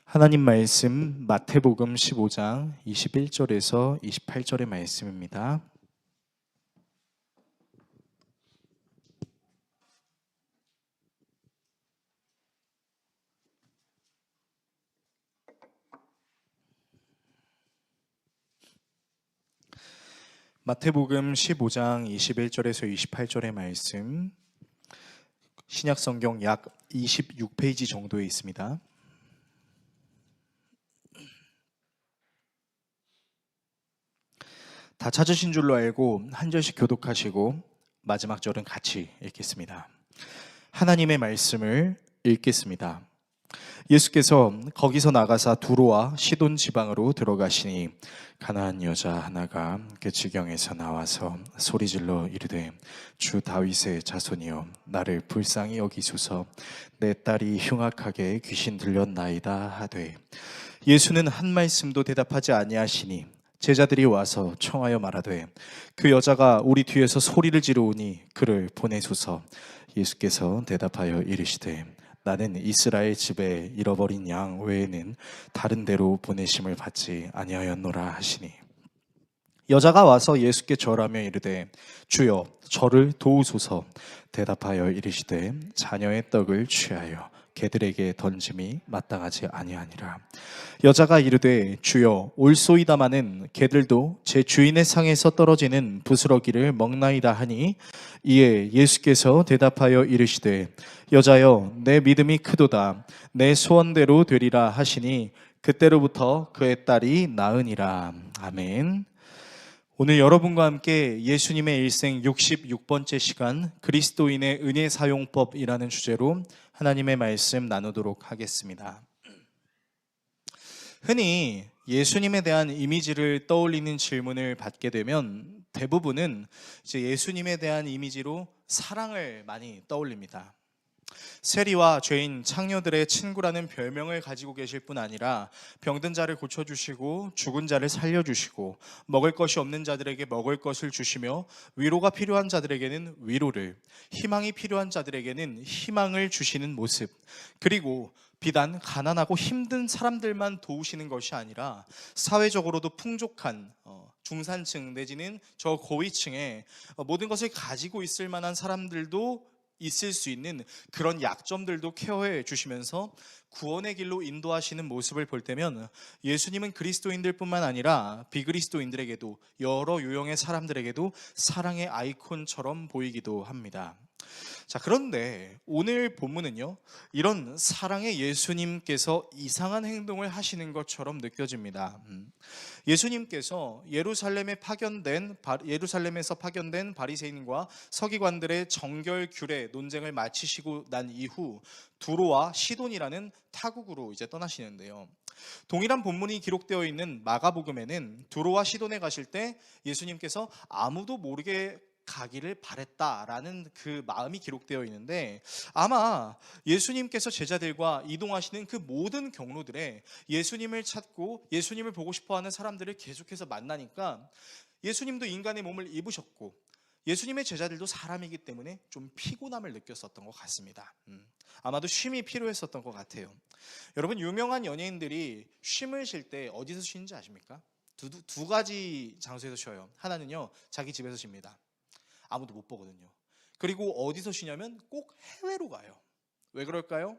하나님 말씀 마태복음 15장 21절에서 28절의 말씀입니다. 마태복음 15장 21절에서 28절의 말씀, 신약성경 약 26페이지 정도에 있습니다. 다 찾으신 줄로 알고 한 절씩 교독하시고 마지막 절은 같이 읽겠습니다. 하나님의 말씀을 읽겠습니다. 예수께서 거기서 나가사 두로와 시돈 지방으로 들어가시니 가나안 여자 하나가 그 지경에서 나와서 소리질러 이르되 주 다윗의 자손이여 나를 불쌍히 여기소서 내 딸이 흉악하게 귀신 들렸나이다 하되 예수는 한 말씀도 대답하지 아니하시니 제자들이 와서 청하여 말하되 그 여자가 우리 뒤에서 소리를 지르오니 그를 보내소서. 예수께서 대답하여 이르시되 나는 이스라엘 집에 잃어버린 양 외에는 다른 데로 보내심을 받지 아니하였노라 하시니 여자가 와서 예수께 절하며 이르되 주여 저를 도우소서. 대답하여 이르시되 자녀의 떡을 취하여 개들에게 던짐이 마땅하지 아니하니라. 여자가 이르되 주여 올소이다마는 개들도 제 주인의 상에서 떨어지는 부스러기를 먹나이다 하니 이에 예수께서 대답하여 이르시되 여자여 내 믿음이 크도다 내 소원대로 되리라 하시니 그때로부터 그의 딸이 나으니라. 아멘. 오늘 여러분과 함께 예수님의 일생 66번째 시간 그리스도인의 은혜 사용법이라는 주제로 하나님의 말씀 나누도록 하겠습니다. 흔히 예수님에 대한 이미지를 떠올리는 질문을 받게 되면 대부분은 이제 예수님에 대한 이미지로 사랑을 많이 떠올립니다. 세리와 죄인, 창녀들의 친구라는 별명을 가지고 계실 뿐 아니라 병든 자를 고쳐주시고 죽은 자를 살려주시고 먹을 것이 없는 자들에게 먹을 것을 주시며 위로가 필요한 자들에게는 위로를, 희망이 필요한 자들에게는 희망을 주시는 모습, 그리고 비단 가난하고 힘든 사람들만 도우시는 것이 아니라 사회적으로도 풍족한 중산층 내지는 저 고위층에 모든 것을 가지고 있을 만한 사람들도 있을 수 있는 그런 약점들도 케어해 주시면서 구원의 길로 인도하시는 모습을 볼 때면 예수님은 그리스도인들 뿐만 아니라 비그리스도인들에게도 여러 유형의 사람들에게도 사랑의 아이콘처럼 보이기도 합니다. 자, 그런데 오늘 본문은요, 이런 사랑의 예수님께서 이상한 행동을 하시는 것처럼 느껴집니다. 예수님께서 예루살렘에서 파견된 바리새인과 서기관들의 정결 규례 논쟁을 마치시고 난 이후 두로와 시돈이라는 타국으로 이제 떠나시는데요. 동일한 본문이 기록되어 있는 마가복음에는 두로와 시돈에 가실 때 예수님께서 아무도 모르게 가기를 바랬다라는 그 마음이 기록되어 있는데, 아마 예수님께서 제자들과 이동하시는 그 모든 경로들에 예수님을 찾고 예수님을 보고 싶어하는 사람들을 계속해서 만나니까 예수님도 인간의 몸을 입으셨고 예수님의 제자들도 사람이기 때문에 좀 피곤함을 느꼈었던 것 같습니다. 아마도 쉼이 필요했었던 것 같아요. 여러분, 유명한 연예인들이 쉼을 쉴 때 어디서 쉬는지 아십니까? 두 가지 장소에서 쉬어요. 하나는요, 자기 집에서 쉽니다. 아무도 못 보거든요. 그리고 어디서 쉬냐면 꼭 해외로 가요. 왜 그럴까요?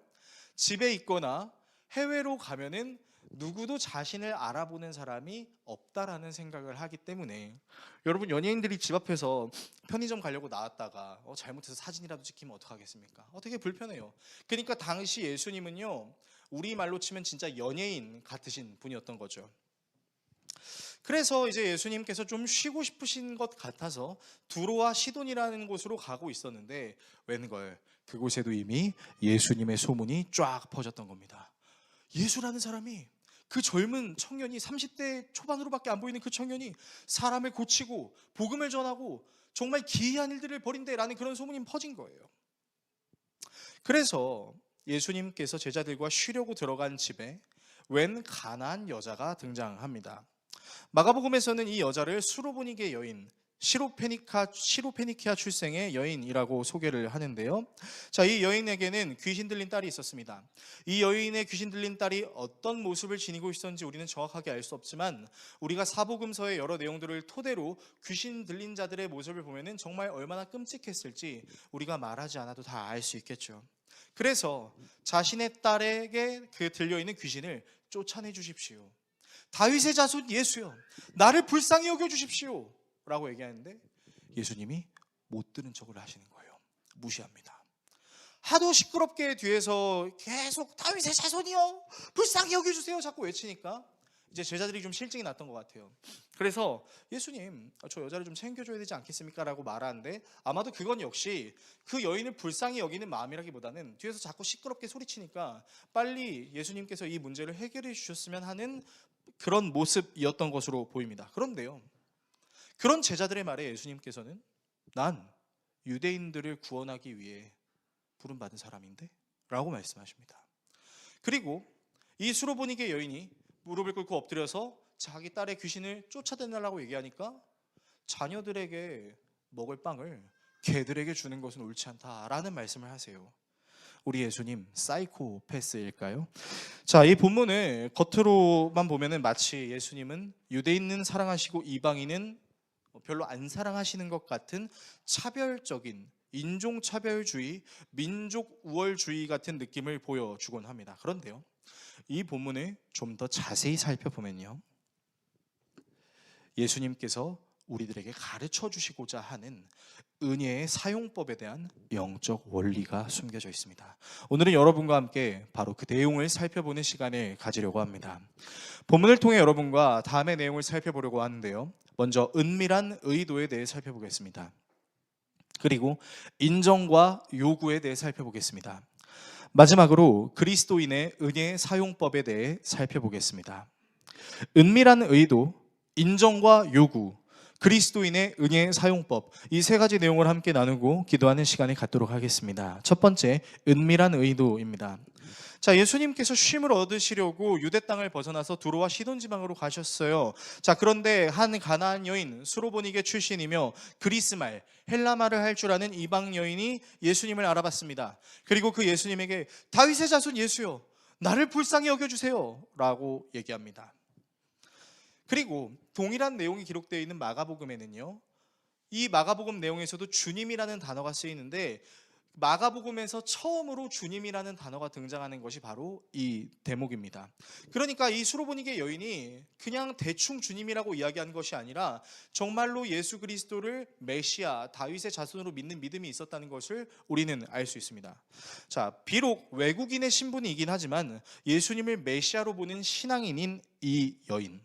집에 있거나 해외로 가면은 누구도 자신을 알아보는 사람이 없다라는 생각을 하기 때문에, 여러분, 연예인들이 집 앞에서 편의점 가려고 나왔다가 잘못해서 사진이라도 찍히면 어떡하겠습니까? 되게 불편해요. 그러니까 당시 예수님은요, 우리말로 치면 진짜 연예인 같으신 분이었던 거죠. 그래서 이제 예수님께서 좀 쉬고 싶으신 것 같아서 두로와 시돈이라는 곳으로 가고 있었는데, 웬걸 그곳에도 이미 예수님의 소문이 쫙 퍼졌던 겁니다. 예수라는 사람이, 그 젊은 청년이, 30대 초반으로밖에 안 보이는 그 청년이 사람을 고치고 복음을 전하고 정말 기이한 일들을 벌인대라는 그런 소문이 퍼진 거예요. 그래서 예수님께서 제자들과 쉬려고 들어간 집에 웬 가나안 여자가 등장합니다. 마가복음에서는 이 여자를 수로보니게 여인, 시로페니키아 출생의 여인이라고 소개를 하는데요. 자, 이 여인에게는 귀신 들린 딸이 있었습니다. 이 여인의 귀신 들린 딸이 어떤 모습을 지니고 있었는지 우리는 정확하게 알 수 없지만 우리가 사복음서의 여러 내용들을 토대로 귀신 들린 자들의 모습을 보면은 정말 얼마나 끔찍했을지 우리가 말하지 않아도 다 알 수 있겠죠. 그래서 자신의 딸에게 그 들려있는 귀신을 쫓아내 주십시오. 다윗의 자손 예수여, 나를 불쌍히 여겨 주십시오 라고 얘기하는데 예수님이 못 들은 척을 하시는 거예요. 무시합니다. 하도 시끄럽게 뒤에서 계속 다윗의 자손이요, 불쌍히 여겨주세요 자꾸 외치니까 이제 제자들이 좀 실증이 났던 것 같아요. 그래서 예수님, 저 여자를 좀 챙겨줘야 되지 않겠습니까? 라고 말하는데 아마도 그건 역시 그 여인을 불쌍히 여기는 마음이라기보다는 뒤에서 자꾸 시끄럽게 소리치니까 빨리 예수님께서 이 문제를 해결해 주셨으면 하는 그런 모습이었던 것으로 보입니다. 그런데요, 그런 제자들의 말에 예수님께서는 난 유대인들을 구원하기 위해 부름받은 사람인데? 라고 말씀하십니다. 그리고 이 수로보니게 여인이 무릎을 꿇고 엎드려서 자기 딸의 귀신을 쫓아내려고 얘기하니까 자녀들에게 먹을 빵을 개들에게 주는 것은 옳지 않다라는 말씀을 하세요. 우리 예수님 사이코패스일까요? 자, 이 본문을 겉으로만 보면은 마치 예수님은 유대인은 사랑하시고 이방인은 별로 안 사랑하시는 것 같은 차별적인 인종차별주의, 민족 우월주의 같은 느낌을 보여주곤 합니다. 그런데요, 이 본문을 좀 더 자세히 살펴보면요, 예수님께서 우리들에게 가르쳐 주시고자 하는 은혜의 사용법에 대한 영적 원리가 숨겨져 있습니다. 오늘은 여러분과 함께 바로 그 내용을 살펴보는 시간을 가지려고 합니다. 본문을 통해 여러분과 다음의 내용을 살펴보려고 하는데요, 먼저 은밀한 의도에 대해 살펴보겠습니다. 그리고 인정과 요구에 대해 살펴보겠습니다. 마지막으로 그리스도인의 은혜의 사용법에 대해 살펴보겠습니다. 은밀한 의도, 인정과 요구, 그리스도인의 은혜의 사용법, 이 세 가지 내용을 함께 나누고 기도하는 시간을 갖도록 하겠습니다. 첫 번째, 은밀한 의도입니다. 자, 예수님께서 쉼을 얻으시려고 유대 땅을 벗어나서 두로와 시돈 지방으로 가셨어요. 자, 그런데 한 가나안 여인, 수로보니게 출신이며 그리스 말, 헬라 말을 할 줄 아는 이방 여인이 예수님을 알아봤습니다. 그리고 그 예수님에게 다윗의 자손 예수여, 나를 불쌍히 여겨주세요 라고 얘기합니다. 그리고 동일한 내용이 기록되어 있는 마가복음에는요, 이 마가복음 내용에서도 주님이라는 단어가 쓰이는데 마가복음에서 처음으로 주님이라는 단어가 등장하는 것이 바로 이 대목입니다. 그러니까 이 수로보니게 여인이 그냥 대충 주님이라고 이야기한 것이 아니라 정말로 예수 그리스도를 메시아, 다윗의 자손으로 믿는 믿음이 있었다는 것을 우리는 알 수 있습니다. 자, 비록 외국인의 신분이긴 하지만 예수님을 메시아로 보는 신앙인인 이 여인,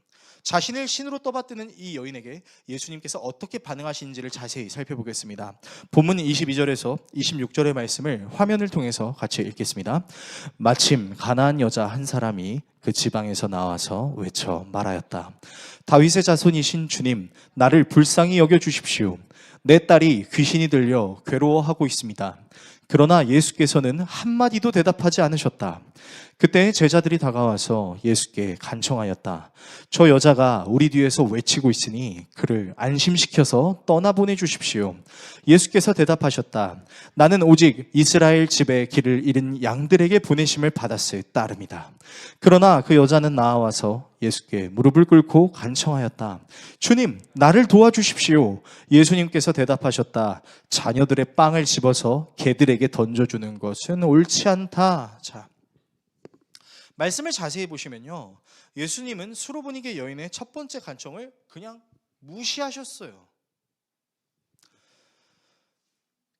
자신을 신으로 떠받드는 이 여인에게 예수님께서 어떻게 반응하시는지를 자세히 살펴보겠습니다. 본문 22절에서 26절의 말씀을 화면을 통해서 같이 읽겠습니다. 마침 가나안 여자 한 사람이 그 지방에서 나와서 외쳐 말하였다. 다윗의 자손이신 주님, 나를 불쌍히 여겨주십시오. 내 딸이 귀신이 들려 괴로워하고 있습니다. 그러나 예수께서는 한마디도 대답하지 않으셨다. 그때 제자들이 다가와서 예수께 간청하였다. 저 여자가 우리 뒤에서 외치고 있으니 그를 안심시켜서 떠나보내 주십시오. 예수께서 대답하셨다. 나는 오직 이스라엘 집에 길을 잃은 양들에게 보내심을 받았을 따름이다. 그러나 그 여자는 나와서 예수께 무릎을 꿇고 간청하였다. 주님, 나를 도와주십시오. 예수님께서 대답하셨다. 자녀들의 빵을 집어서 개들에게 던져주는 것은 옳지 않다. 자, 말씀을 자세히 보시면요, 예수님은 수로보니게 여인의 첫 번째 간청을 그냥 무시하셨어요.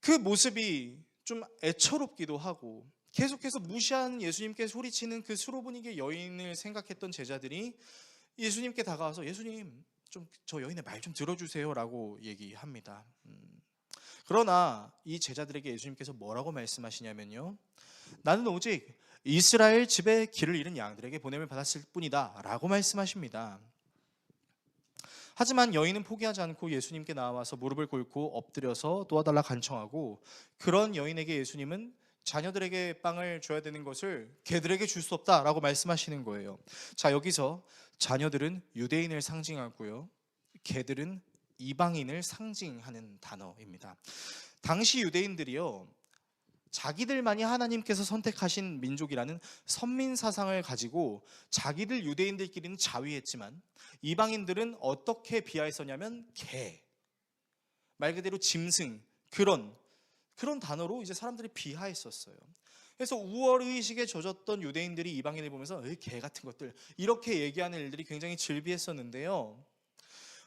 그 모습이 좀 애처롭기도 하고, 계속해서 무시하는 예수님께 소리치는 그 수로보니게 여인을 생각했던 제자들이 예수님께 다가와서 예수님, 좀 저 여인의 말 좀 들어주세요 라고 얘기합니다. 그러나 이 제자들에게 예수님께서 뭐라고 말씀하시냐면요, 나는 오직 이스라엘 집에 길을 잃은 양들에게 보냄을 받았을 뿐이다 라고 말씀하십니다. 하지만 여인은 포기하지 않고 예수님께 나와서 무릎을 꿇고 엎드려서 도와달라 간청하고, 그런 여인에게 예수님은 자녀들에게 빵을 줘야 되는 것을 개들에게 줄 수 없다라고 말씀하시는 거예요. 자, 여기서 자녀들은 유대인을 상징하고요, 개들은 이방인을 상징하는 단어입니다. 당시 유대인들이요, 자기들만이 하나님께서 선택하신 민족이라는 선민 사상을 가지고 자기들 유대인들끼리는 자위했지만 이방인들은 어떻게 비하했었냐면 개, 말 그대로 짐승, 그런 단어로 이제 사람들이 비하했었어요. 그래서 우월의식에 젖었던 유대인들이 이방인을 보면서 개 같은 것들 이렇게 얘기하는 일들이 굉장히 즐비했었는데요.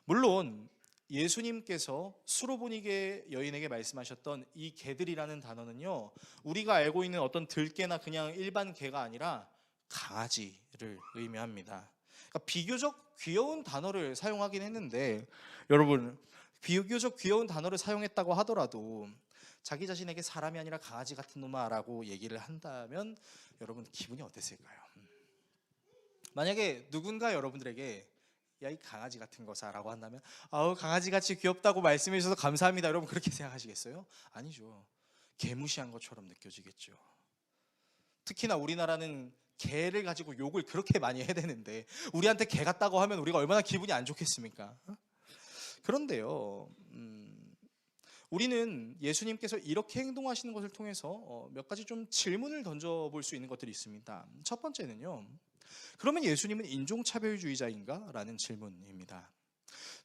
물론 예수님께서 수로보니게 여인에게 말씀하셨던 이 개들이라는 단어는요, 우리가 알고 있는 어떤 들개나 그냥 일반 개가 아니라 강아지를 의미합니다. 그러니까 비교적 귀여운 단어를 사용하긴 했는데, 여러분, 비교적 귀여운 단어를 사용했다고 하더라도 자기 자신에게 사람이 아니라 강아지 같은 놈아라고 얘기를 한다면 여러분 기분이 어땠을까요? 만약에 누군가 여러분들에게 야, 이 강아지 같은 거사라고 한다면 아우, 강아지같이 귀엽다고 말씀해 주셔서 감사합니다, 여러분 그렇게 생각하시겠어요? 아니죠. 개무시한 것처럼 느껴지겠죠. 특히나 우리나라는 개를 가지고 욕을 그렇게 많이 해대는데 우리한테 개 같다고 하면 우리가 얼마나 기분이 안 좋겠습니까? 그런데요, 우리는 예수님께서 이렇게 행동하시는 것을 통해서 몇 가지 좀 질문을 던져볼 수 있는 것들이 있습니다. 첫 번째는요, 그러면 예수님은 인종차별주의자인가? 라는 질문입니다.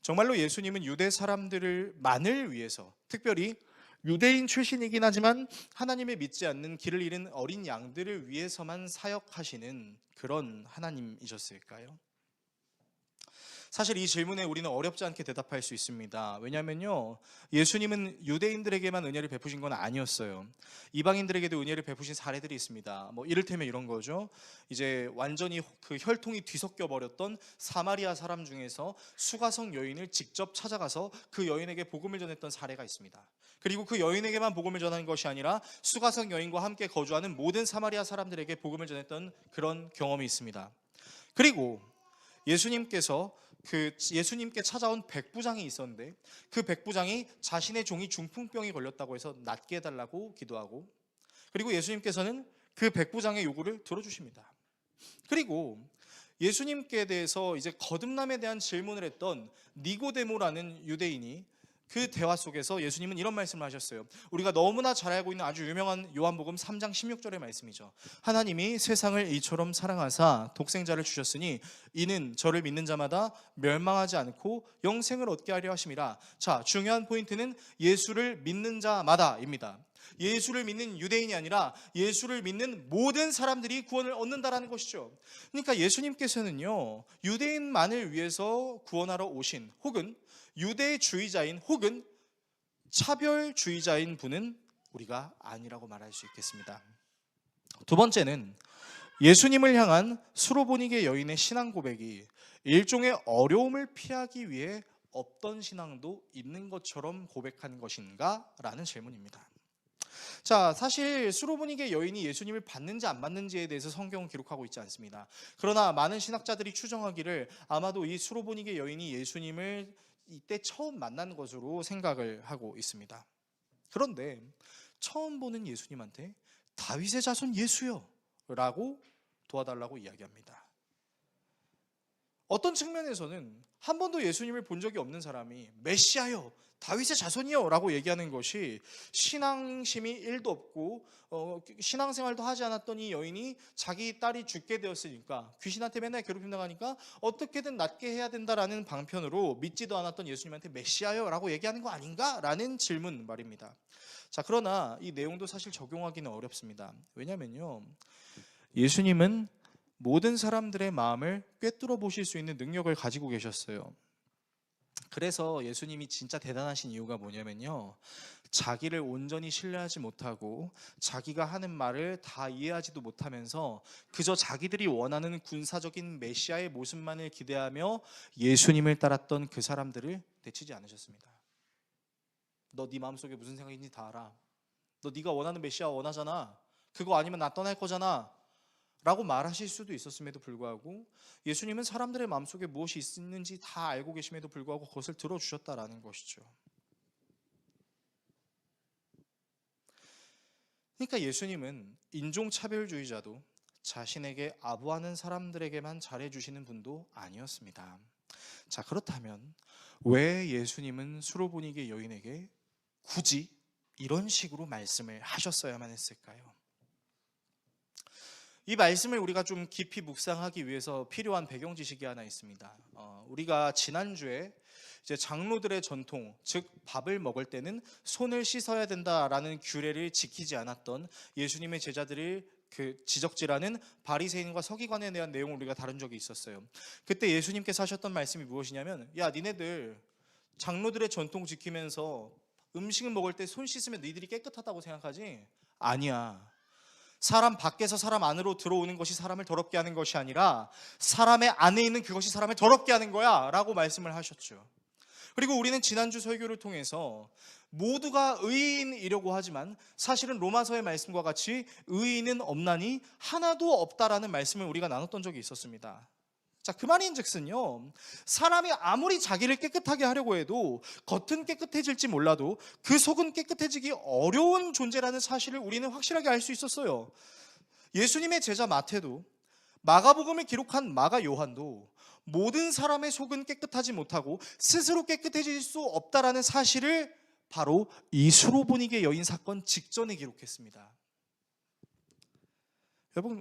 정말로 예수님은 유대 사람들만을 위해서, 특별히 유대인 출신이긴 하지만 하나님을 믿지 않는 길을 잃은 어린 양들을 위해서만 사역하시는 그런 하나님이셨을까요? 사실 이 질문에 우리는 어렵지 않게 대답할 수 있습니다. 왜냐하면요, 예수님은 유대인들에게만 은혜를 베푸신 건 아니었어요. 이방인들에게도 은혜를 베푸신 사례들이 있습니다. 이를테면 이런 거죠. 이제 완전히 그 혈통이 뒤섞여 버렸던 사마리아 사람 중에서 수가성 여인을 직접 찾아가서 그 여인에게 복음을 전했던 사례가 있습니다. 그리고 그 여인에게만 복음을 전하는 것이 아니라 수가성 여인과 함께 거주하는 모든 사마리아 사람들에게 복음을 전했던 그런 경험이 있습니다. 그리고 예수님께 찾아온 백부장이 있었는데 그 백부장이 자신의 종이 중풍병이 걸렸다고 해서 낫게 해달라고 기도하고, 그리고 예수님께서는 그 백부장의 요구를 들어주십니다. 그리고 예수님께 대해서 이제 거듭남에 대한 질문을 했던 니고데모라는 유대인이 그 대화 속에서 예수님은 이런 말씀을 하셨어요. 우리가 너무나 잘 알고 있는 아주 유명한 요한복음 3장 16절의 말씀이죠. 하나님이 세상을 이처럼 사랑하사 독생자를 주셨으니 이는 저를 믿는 자마다 멸망하지 않고 영생을 얻게 하려 하심이라. 자, 중요한 포인트는 예수를 믿는 자마다입니다. 예수를 믿는 유대인이 아니라 예수를 믿는 모든 사람들이 구원을 얻는다라는 것이죠. 그러니까 예수님께서는요, 유대인만을 위해서 구원하러 오신, 혹은 유대주의자인 혹은 차별주의자인 분은 우리가 아니라고 말할 수 있겠습니다. 두 번째는 예수님을 향한 수로보니게 여인의 신앙 고백이 일종의 어려움을 피하기 위해 없던 신앙도 있는 것처럼 고백한 것인가? 라는 질문입니다. 자, 사실 수로보니게 여인이 예수님을 받는지 안 받는지에 대해서 성경은 기록하고 있지 않습니다. 그러나 많은 신학자들이 추정하기를 아마도 이 수로보니게 여인이 예수님을 이때 처음 만난 것으로 생각을 하고 있습니다. 그런데 처음 보는 예수님한테 다윗의 자손 예수여 라고 도와달라고 이야기합니다. 어떤 측면에서는 한 번도 예수님을 본 적이 없는 사람이 메시아여, 다윗의 자손이요 라고 얘기하는 것이 신앙심이 1도 없고 신앙생활도 하지 않았던 이 여인이 자기 딸이 죽게 되었으니까, 귀신한테 맨날 괴롭힘 당하니까 어떻게든 낫게 해야 된다라는 방편으로 믿지도 않았던 예수님한테 메시아요 라고 얘기하는 거 아닌가? 라는 질문 말입니다. 자, 그러나 이 내용도 사실 적용하기는 어렵습니다. 왜냐면요, 예수님은 모든 사람들의 마음을 꿰뚫어 보실 수 있는 능력을 가지고 계셨어요. 그래서 예수님이 진짜 대단하신 이유가 뭐냐면요, 자기를 온전히 신뢰하지 못하고 자기가 하는 말을 다 이해하지도 못하면서 그저 자기들이 원하는 군사적인 메시아의 모습만을 기대하며 예수님을 따랐던 그 사람들을 내치지 않으셨습니다. 너 네 마음속에 무슨 생각인지 다 알아. 너 네가 원하는 메시아 원하잖아. 그거 아니면 나 떠날 거잖아 라고 말하실 수도 있었음에도 불구하고 예수님은 사람들의 마음속에 무엇이 있는지 다 알고 계심에도 불구하고 그것을 들어주셨다라는 것이죠. 그러니까 예수님은 인종차별주의자도 자신에게 아부하는 사람들에게만 잘해주시는 분도 아니었습니다. 자, 그렇다면 왜 예수님은 수로보니게 여인에게 굳이 이런 식으로 말씀을 하셨어야만 했을까요? 이 말씀을 우리가 좀 깊이 묵상하기 위해서 필요한 배경 지식이 하나 있습니다. 우리가 지난주에 이제 장로들의 전통, 즉 밥을 먹을 때는 손을 씻어야 된다라는 규례를 지키지 않았던 예수님의 제자들을 지적질하는 바리새인과 서기관에 대한 내용을 우리가 다룬 적이 있었어요. 그때 예수님께서 하셨던 말씀이 무엇이냐면, 야, 니네들 장로들의 전통 지키면서 음식을 먹을 때 손 씻으면 너희들이 깨끗하다고 생각하지? 아니야. 사람 밖에서 사람 안으로 들어오는 것이 사람을 더럽게 하는 것이 아니라 사람의 안에 있는 그것이 사람을 더럽게 하는 거야 라고 말씀을 하셨죠. 그리고 우리는 지난주 설교를 통해서 모두가 의인이려고 하지만 사실은 로마서의 말씀과 같이 의인은 없나니 하나도 없다라는 말씀을 우리가 나눴던 적이 있었습니다. 자, 그 말인즉슨요, 사람이 아무리 자기를 깨끗하게 하려고 해도 겉은 깨끗해질지 몰라도 그 속은 깨끗해지기 어려운 존재라는 사실을 우리는 확실하게 알 수 있었어요. 예수님의 제자 마태도, 마가복음을 기록한 마가 요한도 모든 사람의 속은 깨끗하지 못하고 스스로 깨끗해질 수 없다라는 사실을 바로 이 수로보니게 여인 사건 직전에 기록했습니다.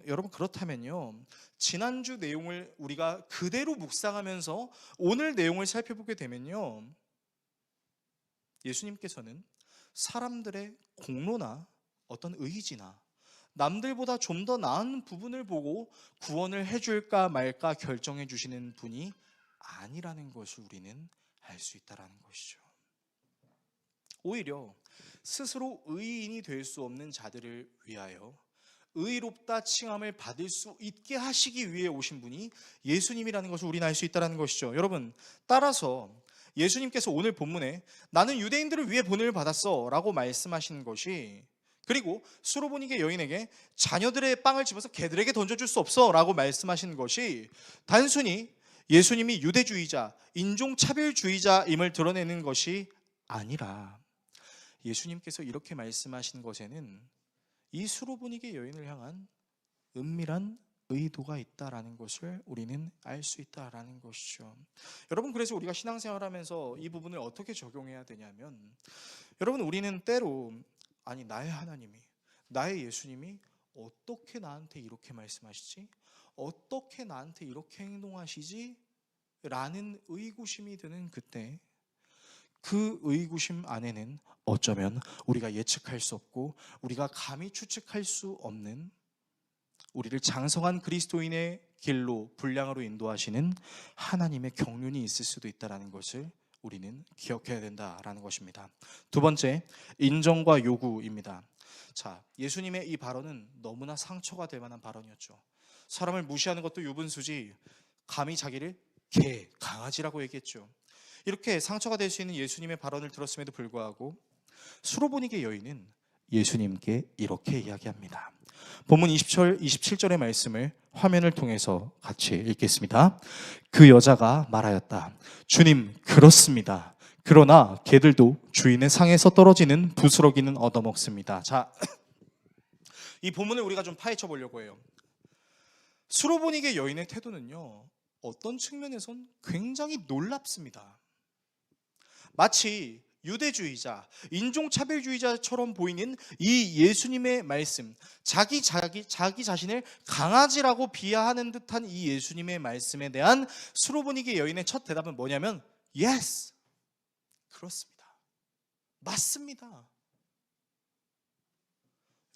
여러분 그렇다면요, 지난주 내용을 우리가 그대로 묵상하면서 오늘 내용을 살펴보게 되면요, 예수님께서는 사람들의 공로나 어떤 의지나 남들보다 좀 더 나은 부분을 보고 구원을 해줄까 말까 결정해 주시는 분이 아니라는 것을 우리는 알 수 있다는 것이죠. 오히려 스스로 의인이 될 수 없는 자들을 위하여 의롭다 칭함을 받을 수 있게 하시기 위해 오신 분이 예수님이라는 것을 우리는 알 수 있다는 것이죠. 여러분, 따라서 예수님께서 오늘 본문에 나는 유대인들을 위해 보냄을 받았어 라고 말씀하신 것이, 그리고 수로보니게 여인에게 자녀들의 빵을 집어서 개들에게 던져줄 수 없어 라고 말씀하신 것이 단순히 예수님이 유대주의자, 인종차별주의자임을 드러내는 것이 아니라 예수님께서 이렇게 말씀하신 것에는 이 수로보니게 여인을 향한 은밀한 의도가 있다라는 것을 우리는 알 수 있다라는 것이죠. 여러분, 그래서 우리가 신앙생활하면서 이 부분을 어떻게 적용해야 되냐면, 여러분, 우리는 때로 아니 나의 하나님이, 나의 예수님이 어떻게 나한테 이렇게 말씀하시지? 어떻게 나한테 이렇게 행동하시지? 라는 의구심이 드는 그때, 그 의구심 안에는 어쩌면 우리가 예측할 수 없고 우리가 감히 추측할 수 없는, 우리를 장성한 그리스도인의 길로 분량으로 인도하시는 하나님의 경륜이 있을 수도 있다는 것을 우리는 기억해야 된다라는 것입니다. 두 번째, 인정과 요구입니다. 자, 예수님의 이 발언은 너무나 상처가 될 만한 발언이었죠. 사람을 무시하는 것도 유분수지 감히 자기를 개, 강아지라고 얘기했죠. 이렇게 상처가 될 수 있는 예수님의 발언을 들었음에도 불구하고 수로보니게 여인은 예수님께 이렇게 이야기합니다. 본문 20절, 27절의 말씀을 화면을 통해서 같이 읽겠습니다. 그 여자가 말하였다. 주님, 그렇습니다. 그러나 개들도 주인의 상에서 떨어지는 부스러기는 얻어먹습니다. 자, 이 본문을 우리가 좀 파헤쳐 보려고 해요. 수로보니게 여인의 태도는요, 어떤 측면에선 굉장히 놀랍습니다. 마치 유대주의자, 인종차별주의자처럼 보이는 이 예수님의 말씀, 자기 자신을 강아지라고 비하하는 듯한 이 예수님의 말씀에 대한 수로보니게 여인의 첫 대답은 뭐냐면 Yes, 그렇습니다. 맞습니다.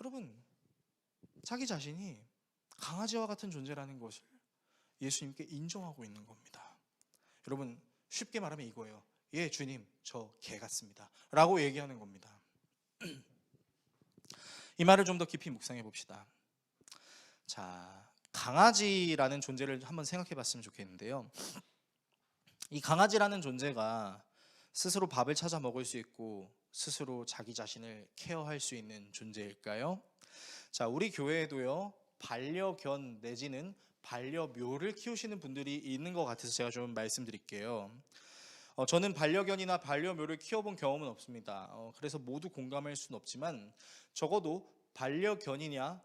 여러분, 자기 자신이 강아지와 같은 존재라는 것을 예수님께 인정하고 있는 겁니다. 여러분, 쉽게 말하면 이거예요. 예, 주님, 저 개 같습니다 라고 얘기하는 겁니다. 이 말을 좀 더 깊이 묵상해 봅시다. 자, 강아지라는 존재를 한번 생각해 봤으면 좋겠는데요, 이 강아지라는 존재가 스스로 밥을 찾아 먹을 수 있고 스스로 자기 자신을 케어할 수 있는 존재일까요? 자, 우리 교회에도요, 반려견 내지는 반려묘를 키우시는 분들이 있는 것 같아서 제가 좀 말씀드릴게요. 저는 반려견이나 반려묘를 키워본 경험은 없습니다. 그래서 모두 공감할 수는 없지만 적어도 반려견이냐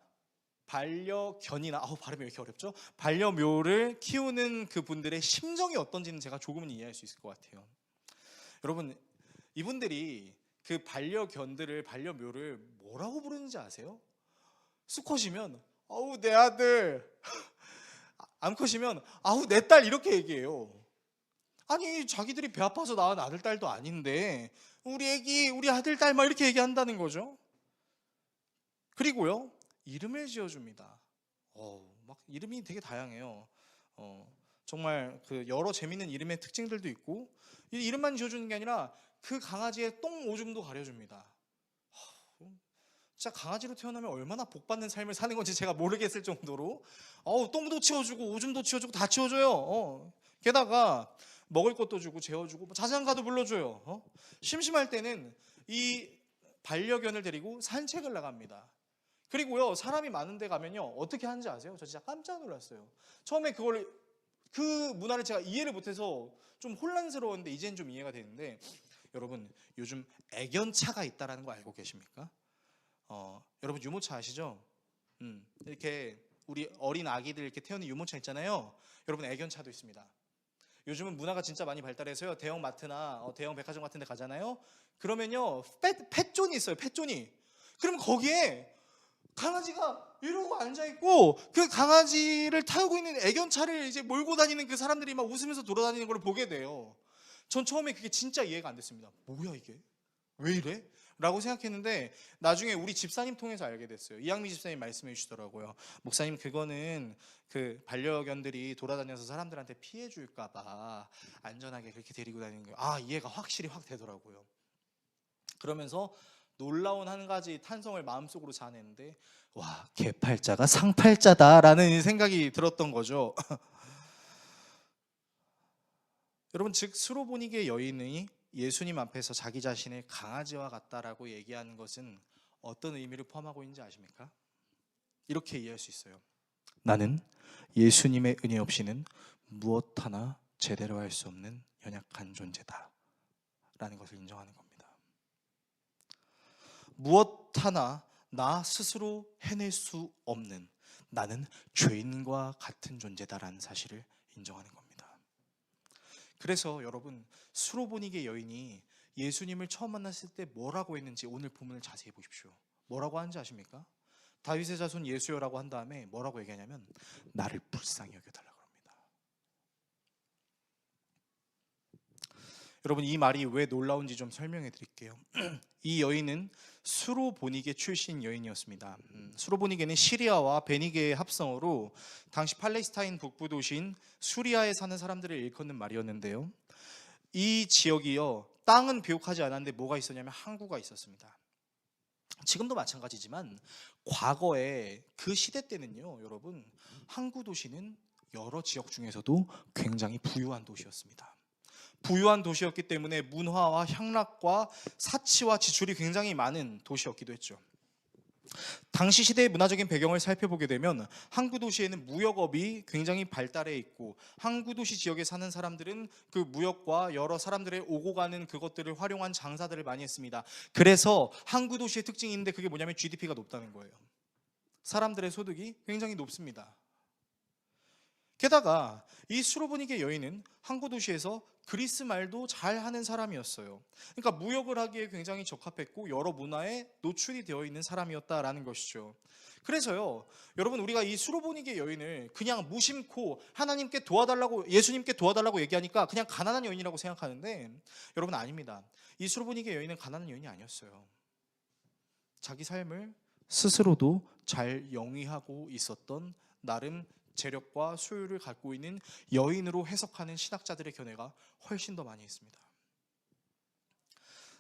반려견이나 발음이 왜 이렇게 어렵죠? 반려묘를 키우는 그분들의 심정이 어떤지는 제가 조금은 이해할 수 있을 것 같아요. 여러분, 이분들이 그 반려묘를 뭐라고 부르는지 아세요? 수컷이면 아우 내 아들, 암컷이면 아우 내 딸 이렇게 얘기해요. 아니 자기들이 배 아파서 낳은 아들 딸도 아닌데 우리 애기 우리 아들 딸 막 이렇게 얘기한다는 거죠. 그리고요 이름을 지어줍니다. 막 이름이 되게 다양해요. 정말 그 여러 재밌는 이름의 특징들도 있고 이 이름만 지어주는 게 아니라 그 강아지의 똥 오줌도 가려줍니다. 진짜 강아지로 태어나면 얼마나 복받는 삶을 사는 건지 제가 모르겠을 정도로 똥도 치워주고 오줌도 치워주고 다 치워줘요. 게다가 먹을 것도 주고 재워주고 자장가도 불러줘요. 심심할 때는 이 반려견을 데리고 산책을 나갑니다. 그리고요 사람이 많은 데 가면요 어떻게 하는지 아세요? 저 진짜 깜짝 놀랐어요. 처음에 그 문화를 제가 이해를 못해서 좀 혼란스러웠는데 이제는 좀 이해가 되는데, 여러분 요즘 애견차가 있다는 거 알고 계십니까? 여러분 유모차 아시죠? 이렇게 우리 어린 아기들 이렇게 태우는 유모차 있잖아요. 여러분 애견차도 있습니다. 요즘은 문화가 진짜 많이 발달해서요 대형 마트나 대형 백화점 같은 데 가잖아요. 그러면요 펫존이 있어요. 펫존이. 그럼 거기에 강아지가 이러고 앉아있고 그 강아지를 타고 있는 애견차를 이제 몰고 다니는 그 사람들이 막 웃으면서 돌아다니는 걸 보게 돼요. 전 처음에 그게 진짜 이해가 안 됐습니다. 뭐야 이게? 왜 이래? 라고 생각했는데 나중에 우리 집사님 통해서 알게 됐어요. 이양미 집사님 말씀해 주시더라고요. 목사님 그거는 그 반려견들이 돌아다녀서 사람들한테 피해 줄까 봐 안전하게 그렇게 데리고 다니는 거예요. 이해가 확실히 확 되더라고요. 그러면서 놀라운 한 가지 탄성을 마음속으로 자아냈는데 와 개팔자가 상팔자다라는 생각이 들었던 거죠. 여러분 즉 수로보니게 여인이 예수님 앞에서 자기 자신을 강아지와 같다라고 얘기하는 것은 어떤 의미를 포함하고 있는지 아십니까? 이렇게 이해할 수 있어요. 나는 예수님의 은혜 없이는 무엇 하나 제대로 할 수 없는 연약한 존재다 라는 것을 인정하는 겁니다. 무엇 하나 나 스스로 해낼 수 없는 나는 죄인과 같은 존재다라는 사실을 인정하는 겁니다. 그래서 여러분 수로보니게 여인이 예수님을 처음 만났을 때 뭐라고 했는지 오늘 본문을 자세히 보십시오. 뭐라고 하는지 아십니까? 다윗의 자손 예수여라고 한 다음에 뭐라고 얘기하냐면 나를 불쌍히 여겨달라고 합니다. 여러분 이 말이 왜 놀라운지 좀 설명해 드릴게요. 이 여인은 수로보니게 출신 여인이었습니다. 수로보니게는 시리아와 베니게의 합성어로 당시 팔레스타인 북부 도시인 수리아에 사는 사람들을 일컫는 말이었는데요. 이 지역이요 땅은 비옥하지 않았는데 뭐가 있었냐면 항구가 있었습니다. 지금도 마찬가지지만 과거에 그 시대 때는요 여러분 항구 도시는 여러 지역 중에서도 굉장히 부유한 도시였습니다. 부유한 도시였기 때문에 문화와 향락과 사치와 지출이 굉장히 많은 도시였기도 했죠. 당시 시대의 문화적인 배경을 살펴보게 되면 항구 도시에는 무역업이 굉장히 발달해 있고 항구 도시 지역에 사는 사람들은 그 무역과 여러 사람들의 오고 가는 그것들을 활용한 장사들을 많이 했습니다. 그래서 항구 도시의 특징이 있는데 그게 뭐냐면 GDP가 높다는 거예요. 사람들의 소득이 굉장히 높습니다. 게다가 이 수로보니게 여인은 항구 도시에서 그리스 말도 잘하는 사람이었어요. 그러니까 무역을 하기에 굉장히 적합했고 여러 문화에 노출이 되어 있는 사람이었다라는 것이죠. 그래서요 여러분 우리가 이 수로보니게 여인을 그냥 무심코 하나님께 도와달라고 예수님께 도와달라고 얘기하니까 그냥 가난한 여인이라고 생각하는데 여러분 아닙니다. 이 수로보니게 여인은 가난한 여인이 아니었어요. 자기 삶을 스스로도 잘 영위하고 있었던 나름 재력과 소유를 갖고 있는 여인으로 해석하는 신학자들의 견해가 훨씬 더 많이 있습니다.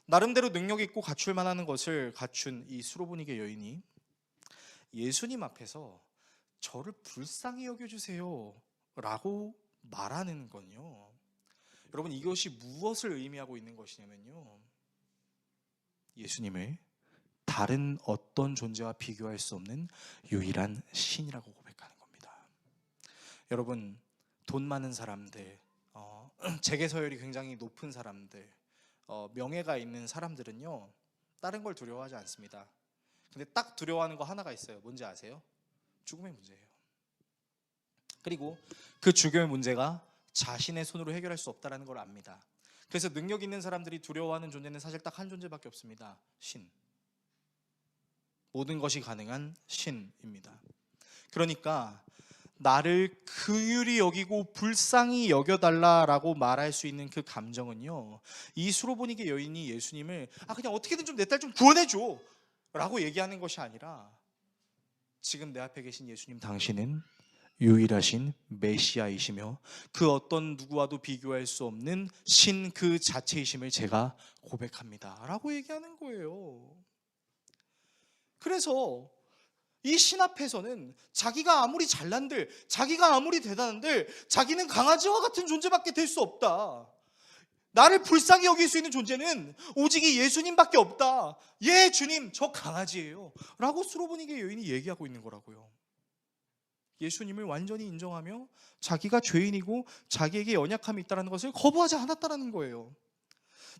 나름대로 능력 있고 갖출 만한 것을 갖춘 이 수로보니게 여인이 예수님 앞에서 저를 불쌍히 여겨주세요 라고 말하는 건요 여러분 이것이 무엇을 의미하고 있는 것이냐면요 예수님을 다른 어떤 존재와 비교할 수 없는 유일한 신이라고 고백하는 겁니다. 여러분 돈 많은 사람들, 재계 서열이 굉장히 높은 사람들, 명예가 있는 사람들은요 다른 걸 두려워하지 않습니다. 근데 딱 두려워하는 거 하나가 있어요. 뭔지 아세요? 죽음의 문제예요. 그리고 그 죽음의 문제가 자신의 손으로 해결할 수 없다는 걸 압니다. 그래서 능력 있는 사람들이 두려워하는 존재는 사실 딱 한 존재밖에 없습니다. 신. 모든 것이 가능한 신입니다. 그러니까 나를 긍휼히 여기고 불쌍히 여겨달라라고 말할 수 있는 그 감정은요, 이 수로보니게 여인이 예수님을 그냥 어떻게든 좀 내 딸 좀 구원해줘 라고 얘기하는 것이 아니라, 지금 내 앞에 계신 예수님, 당신은 유일하신 메시아이시며 그 어떤 누구와도 비교할 수 없는 신 그 자체이심을 제가 고백합니다 라고 얘기하는 거예요. 그래서 이 신 앞에서는 자기가 아무리 잘난들, 자기가 아무리 대단한들 자기는 강아지와 같은 존재밖에 될 수 없다. 나를 불쌍히 여길 수 있는 존재는 오직 이 예수님밖에 없다. 예, 주님, 저 강아지예요 라고 수로보니게 여인이 얘기하고 있는 거라고요. 예수님을 완전히 인정하며 자기가 죄인이고 자기에게 연약함이 있다는 것을 거부하지 않았다는 거예요.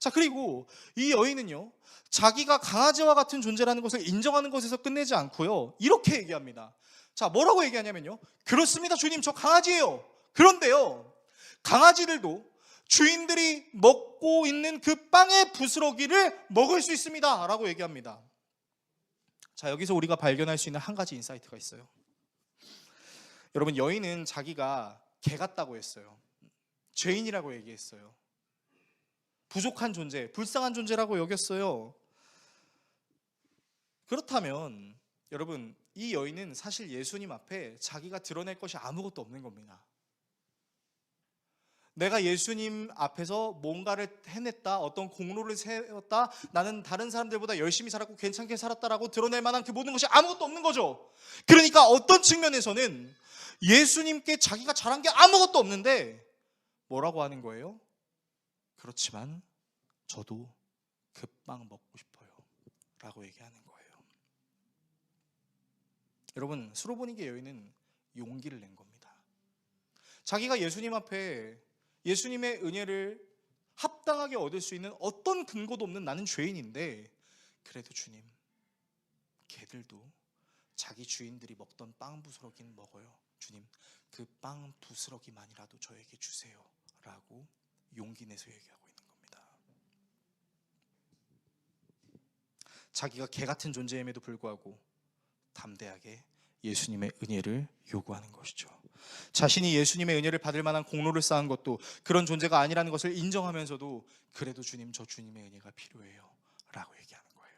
자, 그리고 이 여인은요, 자기가 강아지와 같은 존재라는 것을 인정하는 것에서 끝내지 않고요, 이렇게 얘기합니다. 자, 뭐라고 얘기하냐면요, 그렇습니다, 주님, 저 강아지예요. 그런데요, 강아지들도 주인들이 먹고 있는 그 빵의 부스러기를 먹을 수 있습니다 라고 얘기합니다. 자, 여기서 우리가 발견할 수 있는 한 가지 인사이트가 있어요. 여러분, 여인은 자기가 개 같다고 했어요. 죄인이라고 얘기했어요. 부족한 존재, 불쌍한 존재라고 여겼어요. 그렇다면 여러분, 이 여인은 사실 예수님 앞에 자기가 드러낼 것이 아무것도 없는 겁니다. 내가 예수님 앞에서 뭔가를 해냈다, 어떤 공로를 세웠다, 나는 다른 사람들보다 열심히 살았고 괜찮게 살았다라고 드러낼 만한 그 모든 것이 아무것도 없는 거죠. 그러니까 어떤 측면에서는 예수님께 자기가 잘한 게 아무것도 없는데 뭐라고 하는 거예요? 그렇지만 저도 그 빵 먹고 싶어요 라고 얘기하는 거예요. 여러분, 수로보니게 여인은 용기를 낸 겁니다. 자기가 예수님 앞에 예수님의 은혜를 합당하게 얻을 수 있는 어떤 근거도 없는 나는 죄인인데, 그래도 주님, 개들도 자기 주인들이 먹던 빵 부스러기는 먹어요. 주님, 그 빵 부스러기만이라도 저에게 주세요 라고 용기 내서 얘기하고 있는 겁니다. 자기가 개 같은 존재임에도 불구하고 담대하게 예수님의 은혜를 요구하는 것이죠. 자신이 예수님의 은혜를 받을 만한 공로를 쌓은 것도 그런 존재가 아니라는 것을 인정하면서도 그래도 주님, 저 주님의 은혜가 필요해요 라고 얘기하는 거예요.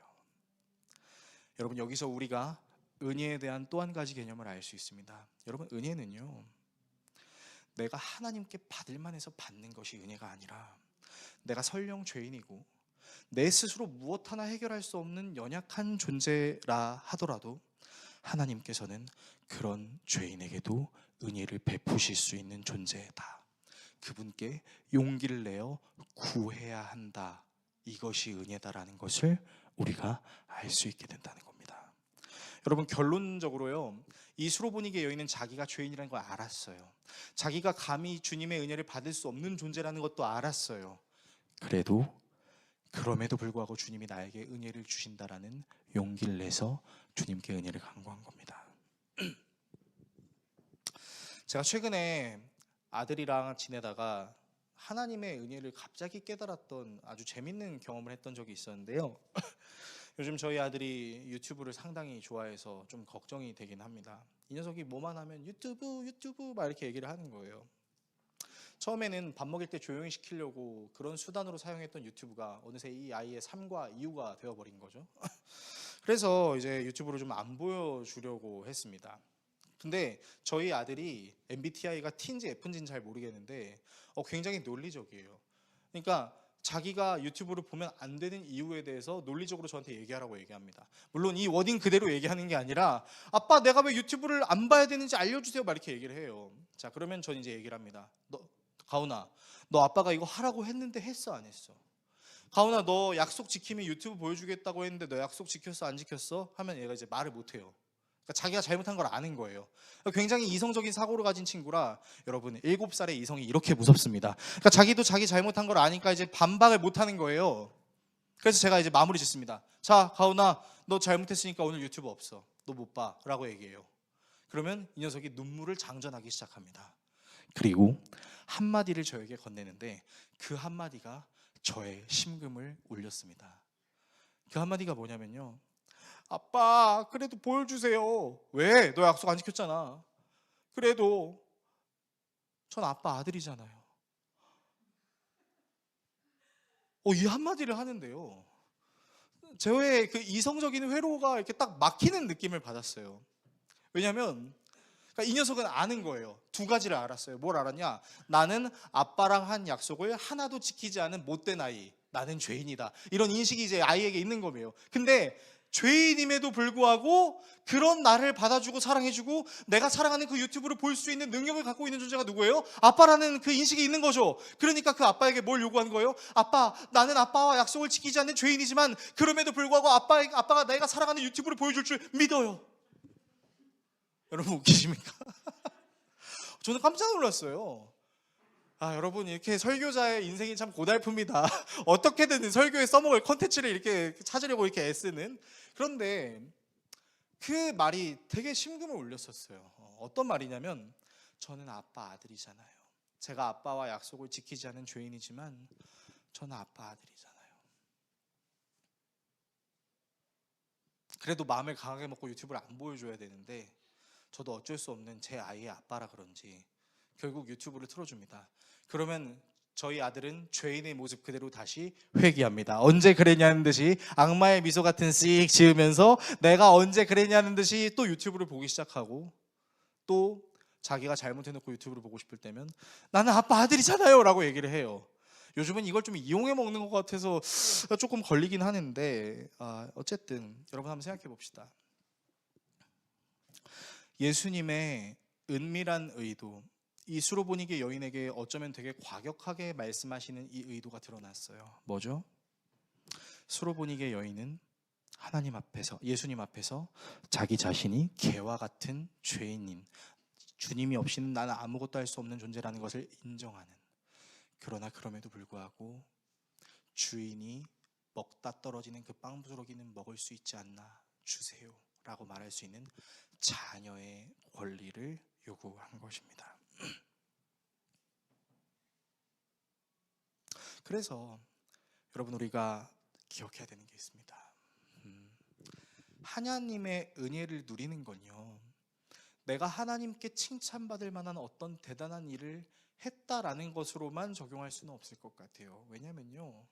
여러분, 여기서 우리가 은혜에 대한 또 한 가지 개념을 알 수 있습니다. 여러분, 은혜는요, 내가 하나님께 받을 만해서 받는 것이 은혜가 아니라, 내가 설령 죄인이고 내 스스로 무엇 하나 해결할 수 없는 연약한 존재라 하더라도 하나님께서는 그런 죄인에게도 은혜를 베푸실 수 있는 존재다. 그분께 용기를 내어 구해야 한다. 이것이 은혜다라는 것을 우리가 알 수 있게 된다는 겁니다. 여러분, 결론적으로요, 이 수로보니게 여인은 자기가 죄인이라는 걸 알았어요. 자기가 감히 주님의 은혜를 받을 수 없는 존재라는 것도 알았어요. 그럼에도 불구하고 주님이 나에게 은혜를 주신다라는 용기를 내서 주님께 은혜를 간구한 겁니다. 제가 최근에 아들이랑 지내다가 하나님의 은혜를 갑자기 깨달았던 아주 재밌는 경험을 했던 적이 있었는데요. 요즘 저희 아들이 유튜브를 상당히 좋아해서 좀 걱정이 되긴 합니다. 이 녀석이 뭐만 하면 유튜브 막 이렇게 얘기를 하는 거예요. 처음에는 밥 먹일 때 조용히 시키려고 그런 수단으로 사용했던 유튜브가 어느새 이 아이의 삶과 이유가 되어버린 거죠. 그래서 이제 유튜브를 좀 안 보여주려고 했습니다. 근데 저희 아들이 MBTI가 T인지 F인지는 잘 모르겠는데 굉장히 논리적이에요. 그러니까 자기가 유튜브를 보면 안 되는 이유에 대해서 논리적으로 저한테 얘기하라고 얘기합니다. 물론 이 워딩 그대로 얘기하는 게 아니라, 아빠, 내가 왜 유튜브를 안 봐야 되는지 알려주세요 막 이렇게 얘기를 해요. 자, 그러면 전 이제 얘기를 합니다. 가훈아, 너 아빠가 이거 하라고 했는데 했어, 안 했어? 가훈아, 너 약속 지키면 유튜브 보여주겠다고 했는데 너 약속 지켰어, 안 지켰어? 하면 얘가 이제 말을 못해요. 그러니까 자기가 잘못한 걸 아는 거예요. 굉장히 이성적인 사고를 가진 친구라, 여러분, 7살의 이성이 이렇게 무섭습니다. 그러니까 자기도 자기 잘못한 걸 아니까 이제 반박을 못하는 거예요. 그래서 제가 이제 마무리 짓습니다. 자, 가훈아, 너 잘못했으니까 오늘 유튜브 없어. 너 못 봐 라고 얘기해요. 그러면 이 녀석이 눈물을 장전하기 시작합니다. 그리고 한마디를 저에게 건네는데 그 한마디가 저의 심금을 울렸습니다. 그 한마디가 뭐냐면요, 아빠 그래도 보여주세요. 왜? 너 약속 안 지켰잖아. 그래도 전 아빠 아들이잖아요. 이 한마디를 하는데요, 저의 그 이성적인 회로가 이렇게 딱 막히는 느낌을 받았어요. 왜냐하면 그러니까 이 녀석은 아는 거예요. 두 가지를 알았어요. 뭘 알았냐? 나는 아빠랑 한 약속을 하나도 지키지 않은 못된 아이, 나는 죄인이다, 이런 인식이 이제 아이에게 있는 거예요. 근데 죄인임에도 불구하고 그런 나를 받아주고 사랑해주고 내가 사랑하는 그 유튜브를 볼 수 있는 능력을 갖고 있는 존재가 누구예요? 아빠라는 그 인식이 있는 거죠. 그러니까 그 아빠에게 뭘 요구하는 거예요? 아빠, 나는 아빠와 약속을 지키지 않는 죄인이지만 그럼에도 불구하고 아빠가 내가 사랑하는 유튜브를 보여줄 줄 믿어요. 여러분 웃기십니까? 저는 깜짝 놀랐어요. 여러분, 이렇게 설교자의 인생이 참 고달픕니다. 어떻게든 설교에 써먹을 컨텐츠를 이렇게 찾으려고 이렇게 애쓰는. 그런데 그 말이 되게 심금을 울렸었어요. 어떤 말이냐면, 저는 아빠 아들이잖아요. 제가 아빠와 약속을 지키지 않은 죄인이지만 저는 아빠 아들이잖아요. 그래도 마음을 강하게 먹고 유튜브를 안 보여줘야 되는데 저도 어쩔 수 없는 제 아이의 아빠라 그런지 결국 유튜브를 틀어줍니다. 그러면 저희 아들은 죄인의 모습 그대로 다시 회귀합니다. 언제 그랬냐는 듯이 악마의 미소 같은 씩 지으면서 내가 언제 그랬냐는 듯이 또 유튜브를 보기 시작하고, 또 자기가 잘못해놓고 유튜브를 보고 싶을 때면 나는 아빠 아들이잖아요 라고 얘기를 해요. 요즘은 이걸 좀 이용해 먹는 것 같아서 조금 걸리긴 하는데, 어쨌든 여러분 한번 생각해 봅시다. 예수님의 은밀한 의도, 이 수로보니게 여인에게 어쩌면 되게 과격하게 말씀하시는 이 의도가 드러났어요. 뭐죠? 수로보니게 여인은 하나님 앞에서, 예수님 앞에서 자기 자신이 개와 같은 죄인인, 주님이 없이는 나는 아무것도 할 수 없는 존재라는 것을 인정하는, 그러나 그럼에도 불구하고 주인이 먹다 떨어지는 그 빵부스러기는 먹을 수 있지 않나, 주세요 라고 말할 수 있는 자녀의 권리를 요구한 것입니다. 그래서 여러분, 우리가 기억해야 되는 게 있습니다. 하나님의 은혜를 누리는 건요, 내가 하나님께 칭찬받을 만한 어떤 대단한 일을 했다라는 것으로만 적용할 수는 없을 것 같아요. 왜냐면요,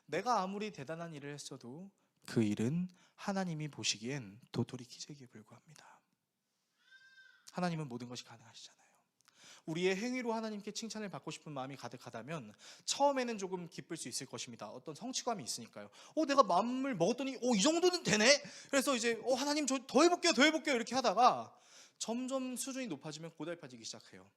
내가 아무리 대단한 일을 했어도 그 일은 하나님이 보시기엔 도토리 키재기에 불과합니다. 하나님은 모든 것이 가능하시잖아요. 우리의 행위로 하나님께 칭찬을 받고 싶은 마음이 가득하다면 처음에는 조금 기쁠 수 있을 것입니다. 어떤 성취감이 있으니까요. 내가 마음을 먹었더니 이 정도는 되네? 그래서 이제 하나님 저 더 해볼게요 이렇게 하다가 점점 수준이 높아지면 고달파지기 시작해요.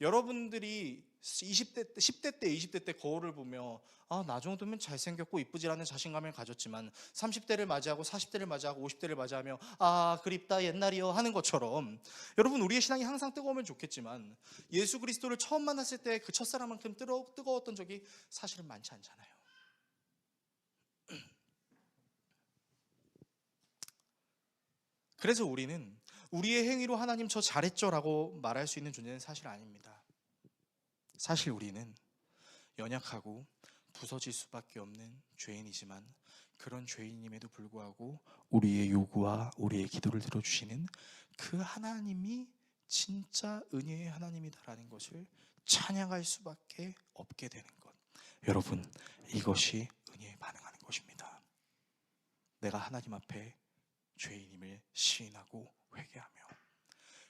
여러분들이 20대 때, 10대 때, 20대 때 거울을 보며 나 정도면 잘생겼고 이쁘지라는 자신감을 가졌지만 30대를 맞이하고 40대를 맞이하고 50대를 맞이하며 그립다 옛날이요 하는 것처럼, 여러분 우리의 신앙이 항상 뜨거우면 좋겠지만 예수 그리스도를 처음 만났을 때 그 첫사랑만큼 뜨거웠던 적이 사실은 많지 않잖아요. 그래서 우리는 우리의 행위로 하나님 저 잘했죠 라고 말할 수 있는 존재는 사실 아닙니다. 사실 우리는 연약하고 부서질 수밖에 없는 죄인이지만 그런 죄인임에도 불구하고 우리의 요구와 우리의 기도를 들어주시는 그 하나님이 진짜 은혜의 하나님이다라는 것을 찬양할 수밖에 없게 되는 것, 여러분 이것이 은혜에 반응하는 것입니다. 내가 하나님 앞에 죄인임을 시인하고 회개하며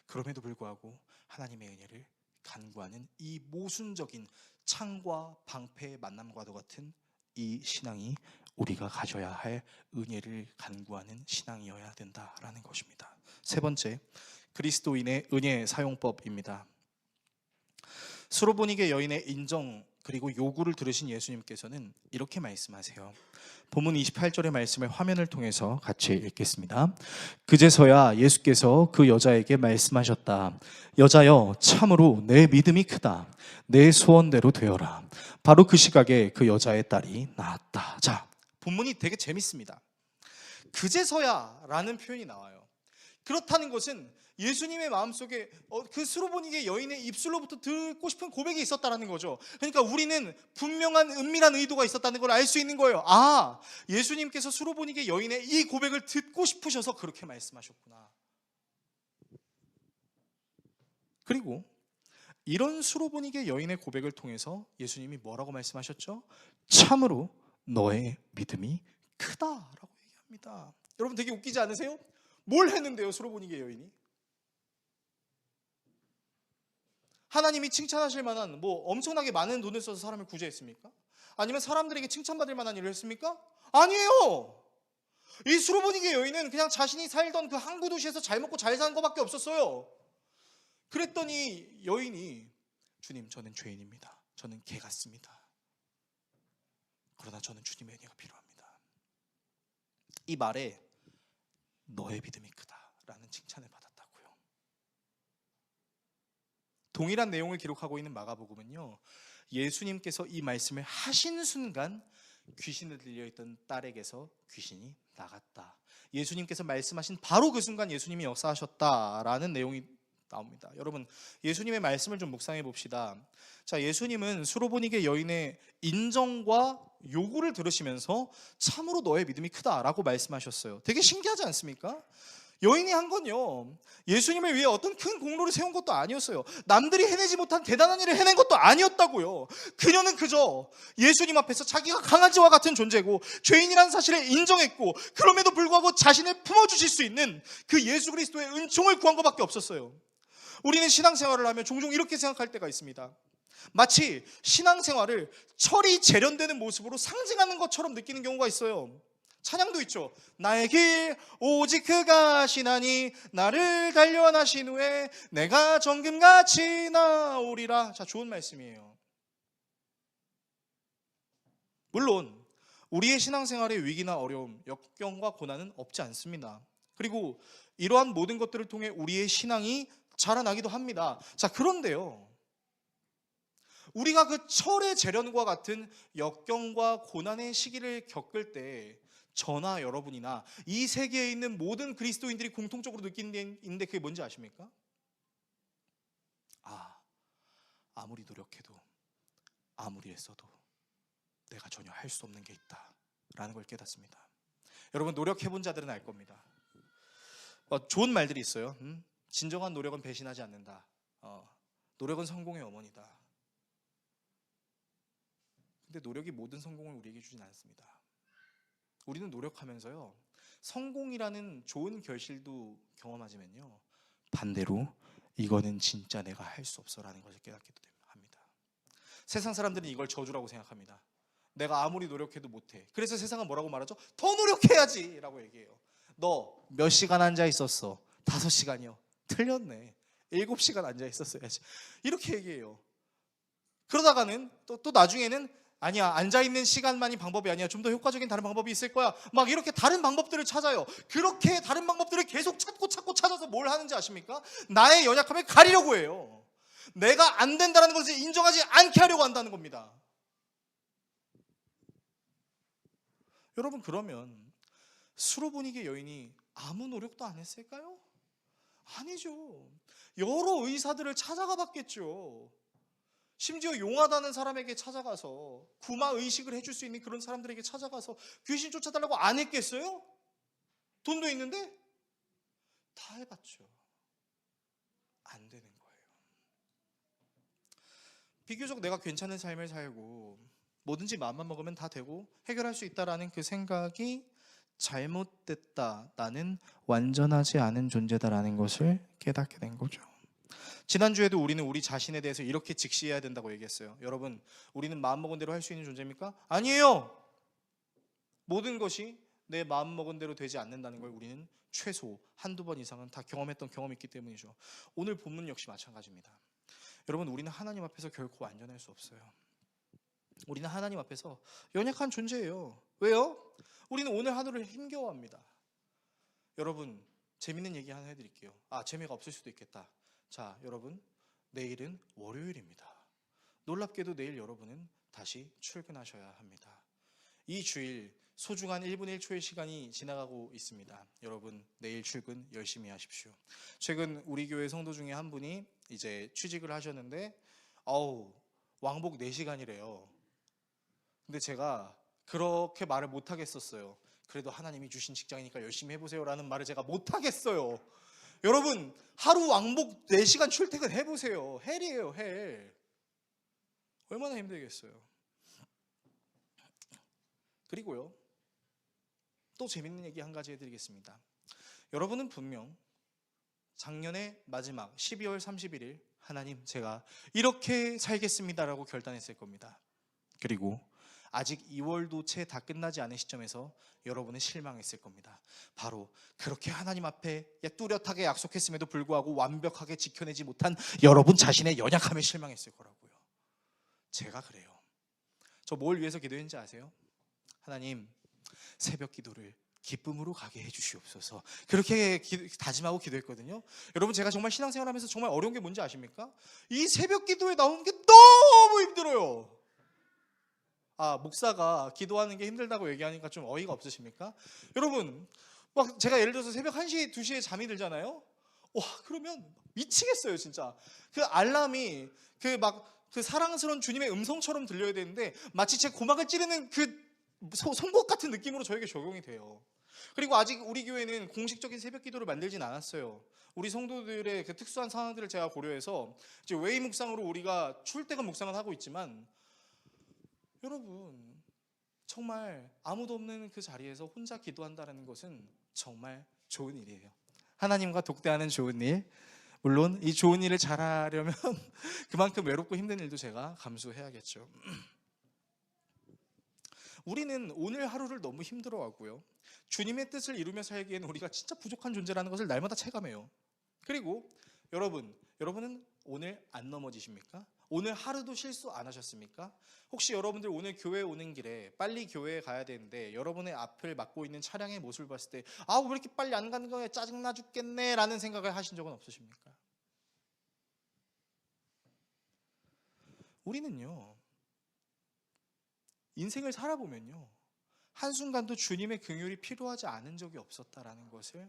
그럼에도 불구하고 하나님의 은혜를 간구하는 이 모순적인 창과 방패의 만남과도 같은 이 신앙이 우리가 가져야 할 은혜를 간구하는 신앙이어야 된다라는 것입니다. 세 번째, 그리스도인의 은혜 사용법입니다. 수로보니게 여인의 인정 그리고 요구를 들으신 예수님께서는 이렇게 말씀하세요. 본문 28절의 말씀을 화면을 통해서 같이 읽겠습니다. 그제서야 예수께서 그 여자에게 말씀하셨다. 여자여, 참으로 내 믿음이 크다. 내 소원대로 되어라. 바로 그 시각에 그 여자의 딸이 나았다. 자, 본문이 되게 재밌습니다. 그제서야 라는 표현이 나와요. 그렇다는 것은 예수님의 마음속에 그 수로보니게 여인의 입술로부터 듣고 싶은 고백이 있었다라는 거죠. 그러니까 우리는 분명한 은밀한 의도가 있었다는 걸 알 수 있는 거예요. 아, 예수님께서 수로보니게 여인의 이 고백을 듣고 싶으셔서 그렇게 말씀하셨구나. 그리고 이런 수로보니게 여인의 고백을 통해서 예수님이 뭐라고 말씀하셨죠? 참으로 너의 믿음이 크다라고 얘기합니다. 여러분 되게 웃기지 않으세요? 뭘 했는데요, 수로보니게 여인이? 하나님이 칭찬하실 만한 엄청나게 많은 돈을 써서 사람을 구제했습니까? 아니면 사람들에게 칭찬받을 만한 일을 했습니까? 아니에요. 이 수로보니게 여인은 그냥 자신이 살던 그 항구 도시에서 잘 먹고 잘 사는 것밖에 없었어요. 그랬더니 여인이 주님, 저는 죄인입니다. 저는 개 같습니다. 그러나 저는 주님의 은혜가 필요합니다. 이 말에 너의 믿음이 크다라는 칭찬을 받았다고요. 동일한 내용을 기록하고 있는 마가복음은요, 예수님께서 이 말씀을 하신 순간 귀신을 들려있던 딸에게서 귀신이 나갔다. 예수님께서 말씀하신 바로 그 순간 예수님이 역사하셨다라는 내용이 나옵니다. 여러분, 예수님의 말씀을 좀 묵상해 봅시다. 자, 예수님은 수로보니게 여인의 인정과 요구를 들으시면서 참으로 너의 믿음이 크다라고 말씀하셨어요. 되게 신기하지 않습니까? 여인이 한 건요, 예수님을 위해 어떤 큰 공로를 세운 것도 아니었어요. 남들이 해내지 못한 대단한 일을 해낸 것도 아니었다고요. 그녀는 그저 예수님 앞에서 자기가 강아지와 같은 존재고 죄인이라는 사실을 인정했고, 그럼에도 불구하고 자신을 품어주실 수 있는 그 예수 그리스도의 은총을 구한 것밖에 없었어요. 우리는 신앙생활을 하면 종종 이렇게 생각할 때가 있습니다. 마치 신앙생활을 철이 재련되는 모습으로 상징하는 것처럼 느끼는 경우가 있어요. 찬양도 있죠. 나의 길 오직 그가 시나니 나를 단련하신 후에 내가 정금같이 나오리라. 자, 좋은 말씀이에요. 물론 우리의 신앙생활에 위기나 어려움, 역경과 고난은 없지 않습니다. 그리고 이러한 모든 것들을 통해 우리의 신앙이 자라나기도 합니다. 자, 그런데요, 우리가 그 철의 재련과 같은 역경과 고난의 시기를 겪을 때 저나 여러분이나 이 세계에 있는 모든 그리스도인들이 공통적으로 느끼는 게 있는데, 그게 뭔지 아십니까? 아무리 노력해도 아무리 애써도 내가 전혀 할 수 없는 게 있다 라는 걸 깨닫습니다. 여러분, 노력해본 자들은 알 겁니다. 좋은 말들이 있어요. 진정한 노력은 배신하지 않는다. 노력은 성공의 어머니다. 근데 노력이 모든 성공을 우리에게 주진 않습니다. 우리는 노력하면서요, 성공이라는 좋은 결실도 경험하지만요, 반대로 이거는 진짜 내가 할 수 없어라는 것을 깨닫기도 합니다. 세상 사람들은 이걸 저주라고 생각합니다. 내가 아무리 노력해도 못해. 그래서 세상은 뭐라고 말하죠? 더 노력해야지 라고 얘기해요. 너 몇 시간 앉아 있었어? 5시간이요. 틀렸네. 7시간 앉아 있었어야지. 이렇게 얘기해요. 그러다가는 또 나중에는 아니야, 앉아있는 시간만이 방법이 아니야, 좀 더 효과적인 다른 방법이 있을 거야, 막 이렇게 다른 방법들을 찾아요. 그렇게 다른 방법들을 계속 찾고 찾아서 뭘 하는지 아십니까? 나의 연약함을 가리려고 해요. 내가 안 된다는 것을 인정하지 않게 하려고 한다는 겁니다. 여러분, 그러면 수로보니게 여인이 아무 노력도 안 했을까요? 아니죠. 여러 의사들을 찾아가 봤겠죠. 심지어 용하다는 사람에게 찾아가서, 구마 의식을 해줄 수 있는 그런 사람들에게 찾아가서 귀신 쫓아달라고 안 했겠어요? 돈도 있는데? 다 해봤죠. 안 되는 거예요. 비교적 내가 괜찮은 삶을 살고 뭐든지 마음만 먹으면 다 되고 해결할 수 있다라는 그 생각이 잘못됐다. 나는 완전하지 않은 존재다라는 것을 깨닫게 된 거죠. 지난주에도 우리는 우리 자신에 대해서 이렇게 직시해야 된다고 얘기했어요. 여러분, 우리는 마음먹은 대로 할 수 있는 존재입니까? 아니에요. 모든 것이 내 마음먹은 대로 되지 않는다는 걸 우리는 최소 한두 번 이상은 다 경험했던 경험이 있기 때문이죠. 오늘 본문 역시 마찬가지입니다. 여러분, 우리는 하나님 앞에서 결코 완전할 수 없어요. 우리는 하나님 앞에서 연약한 존재예요. 왜요? 우리는 오늘 하루를 힘겨워합니다. 여러분, 재밌는 얘기 하나 해드릴게요. 재미가 없을 수도 있겠다. 자, 여러분, 내일은 월요일입니다. 놀랍게도 내일 여러분은 다시 출근하셔야 합니다. 이 주일 소중한 1분 1초의 시간이 지나가고 있습니다. 여러분, 내일 출근 열심히 하십시오. 최근 우리 교회 성도 중에 한 분이 이제 취직을 하셨는데 왕복 4시간이래요. 근데 제가 그렇게 말을 못 하겠었어요. 그래도 하나님이 주신 직장이니까 열심히 해보세요 라는 말을 제가 못 하겠어요. 여러분, 하루 왕복 4시간 출퇴근 해보세요. 헬이에요, 헬. 얼마나 힘들겠어요. 그리고요, 또 재밌는 얘기 한 가지 해드리겠습니다. 여러분은 분명 작년의 마지막 12월 31일 하나님, 제가 이렇게 살겠습니다라고 결단했을 겁니다. 그리고 아직 2월도 채 다 끝나지 않은 시점에서 여러분은 실망했을 겁니다. 바로 그렇게 하나님 앞에 뚜렷하게 약속했음에도 불구하고 완벽하게 지켜내지 못한 여러분 자신의 연약함에 실망했을 거라고요. 제가 그래요. 저 뭘 위해서 기도했는지 아세요? 하나님, 새벽 기도를 기쁨으로 가게 해주시옵소서. 그렇게 다짐하고 기도했거든요. 여러분, 제가 정말 신앙생활하면서 정말 어려운 게 뭔지 아십니까? 이 새벽 기도에 나오는 게 너무 힘들어요. 목사가 기도하는 게 힘들다고 얘기하니까 좀 어이가 없으십니까? 여러분, 막 제가 예를 들어서 새벽 1시, 2시에 잠이 들잖아요. 그러면 미치겠어요, 진짜. 그 알람이 그 사랑스러운 주님의 음성처럼 들려야 되는데 마치 제 고막을 찌르는 그 송곳 같은 느낌으로 저에게 적용이 돼요. 그리고 아직 우리 교회는 공식적인 새벽 기도를 만들진 않았어요. 우리 성도들의 그 특수한 상황들을 제가 고려해서 이제 웨이 묵상으로 우리가 출퇴근 묵상을 하고 있지만, 여러분, 정말 아무도 없는 그 자리에서 혼자 기도한다는 것은 정말 좋은 일이에요. 하나님과 독대하는 좋은 일, 물론 이 좋은 일을 잘하려면 그만큼 외롭고 힘든 일도 제가 감수해야겠죠. 우리는 오늘 하루를 너무 힘들어하고요, 주님의 뜻을 이루며 살기에는 우리가 진짜 부족한 존재라는 것을 날마다 체감해요. 그리고 여러분은 오늘 안 넘어지십니까? 오늘 하루도 실수 안 하셨습니까? 혹시 여러분들 오늘 교회 오는 길에 빨리 교회에 가야 되는데 여러분의 앞을 막고 있는 차량의 모습을 봤을 때 왜 이렇게 빨리 안 가는 거야, 짜증나 죽겠네 라는 생각을 하신 적은 없으십니까? 우리는요, 인생을 살아보면요, 한순간도 주님의 긍휼이 필요하지 않은 적이 없었다라는 것을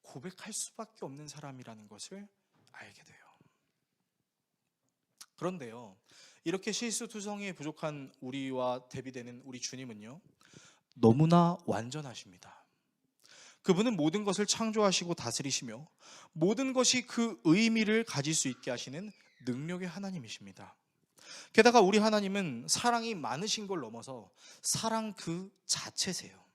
고백할 수밖에 없는 사람이라는 것을 알게 돼요. 그런데요, 이렇게 실수투성이에 부족한 우리와 대비되는 우리 주님은요, 너무나 완전하십니다. 그분은 모든 것을 창조하시고 다스리시며 모든 것이 그 의미를 가질 수 있게 하시는 능력의 하나님이십니다. 게다가 우리 하나님은 사랑이 많으신 걸 넘어서 사랑 그 자체세요.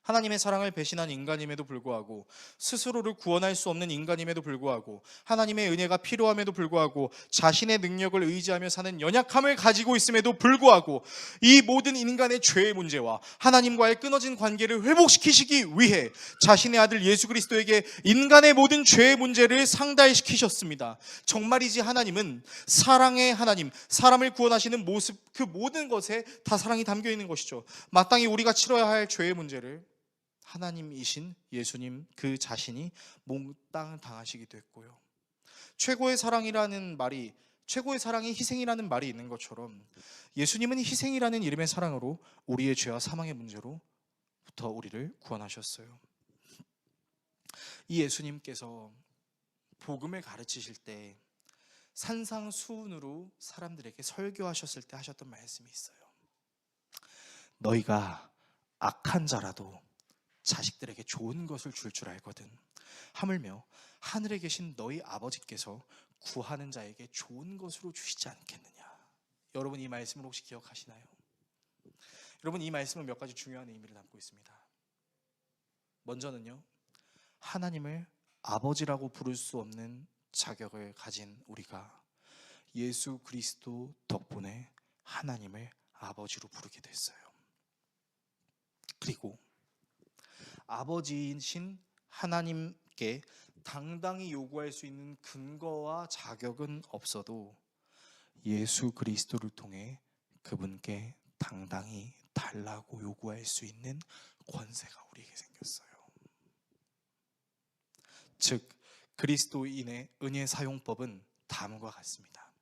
하나님의 사랑을 배신한 인간임에도 불구하고, 스스로를 구원할 수 없는 인간임에도 불구하고, 하나님의 은혜가 필요함에도 불구하고, 자신의 능력을 의지하며 사는 연약함을 가지고 있음에도 불구하고, 이 모든 인간의 죄의 문제와 하나님과의 끊어진 관계를 회복시키시기 위해 자신의 아들 예수 그리스도에게 인간의 모든 죄의 문제를 상달시키셨습니다. 정말이지 하나님은 사랑의 하나님, 사람을 구원하시는 모습, 그 모든 것에 다 사랑이 담겨 있는 것이죠. 마땅히 우리가 치러야 할 죄의 문제를 하나님이신 예수님 그 자신이 몽땅 당하시기도 했고요. 최고의 사랑이 희생이라는 말이 있는 것처럼, 예수님은 희생이라는 이름의 사랑으로 우리의 죄와 사망의 문제로부터 우리를 구원하셨어요. 이 예수님께서 복음을 가르치실 때 산상수훈으로 사람들에게 설교하셨을 때 하셨던 말씀이 있어요. 너희가 악한 자라도 자식들에게 좋은 것을 줄 알거든. 하물며 하늘에 계신 너희 아버지께서 구하는 자에게 좋은 것으로 주시지 않겠느냐. 여러분, 이 말씀을 혹시 기억하시나요? 여러분, 이 말씀은 몇 가지 중요한 의미를 담고 있습니다. 먼저는요, 하나님을 아버지라고 부를 수 없는 자격을 가진 우리가 예수 그리스도 덕분에 하나님을 아버지로 부르게 됐어요. 그리고 아버지이신 하나님께 당당히 요구할 수 있는 근거와 자격은 없어도 예수 그리스도를 통해 그분께 당당히 달라고 요구할 수 있는 권세가 우리에게 생겼어요. 즉, 그리스도인의 은혜 사용법은 다음과 같습니다.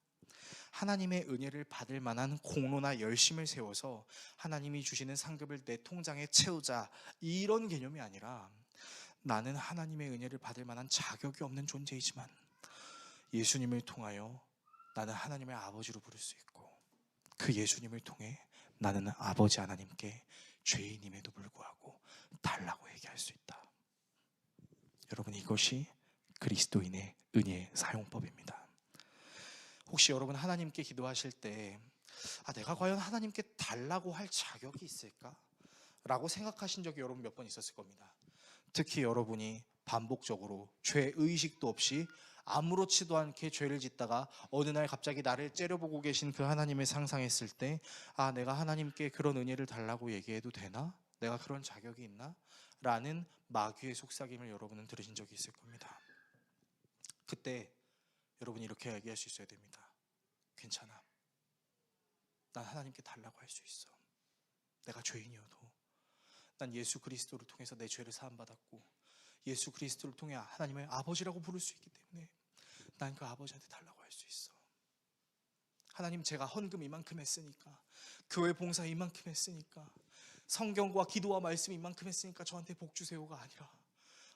하나님의 은혜를 받을 만한 공로나 열심을 세워서 하나님이 주시는 상급을 내 통장에 채우자, 이런 개념이 아니라 나는 하나님의 은혜를 받을 만한 자격이 없는 존재이지만 예수님을 통하여 나는 하나님의 아버지로 부를 수 있고, 그 예수님을 통해 나는 아버지 하나님께 죄인임에도 불구하고 달라고 얘기할 수 있다. 여러분, 이것이 그리스도인의 은혜의 사용법입니다. 혹시 여러분 하나님께 기도하실 때 내가 과연 하나님께 달라고 할 자격이 있을까? 라고 생각하신 적이 여러분 몇 번 있었을 겁니다. 특히 여러분이 반복적으로 죄의식도 없이 아무렇지도 않게 죄를 짓다가 어느 날 갑자기 나를 째려보고 계신 그 하나님을 상상했을 때 내가 하나님께 그런 은혜를 달라고 얘기해도 되나? 내가 그런 자격이 있나? 라는 마귀의 속삭임을 여러분은 들으신 적이 있을 겁니다. 그때 여러분이 이렇게 얘기할 수 있어야 됩니다. 괜찮아. 난 하나님께 달라고 할 수 있어. 내가 죄인이어도 난 예수 그리스도를 통해서 내 죄를 사함받았고 예수 그리스도를 통해 하나님의 아버지라고 부를 수 있기 때문에 난 그 아버지한테 달라고 할 수 있어. 하나님, 제가 헌금 이만큼 했으니까, 교회 봉사 이만큼 했으니까, 성경과 기도와 말씀 이만큼 했으니까 저한테 복 주세요가 아니라,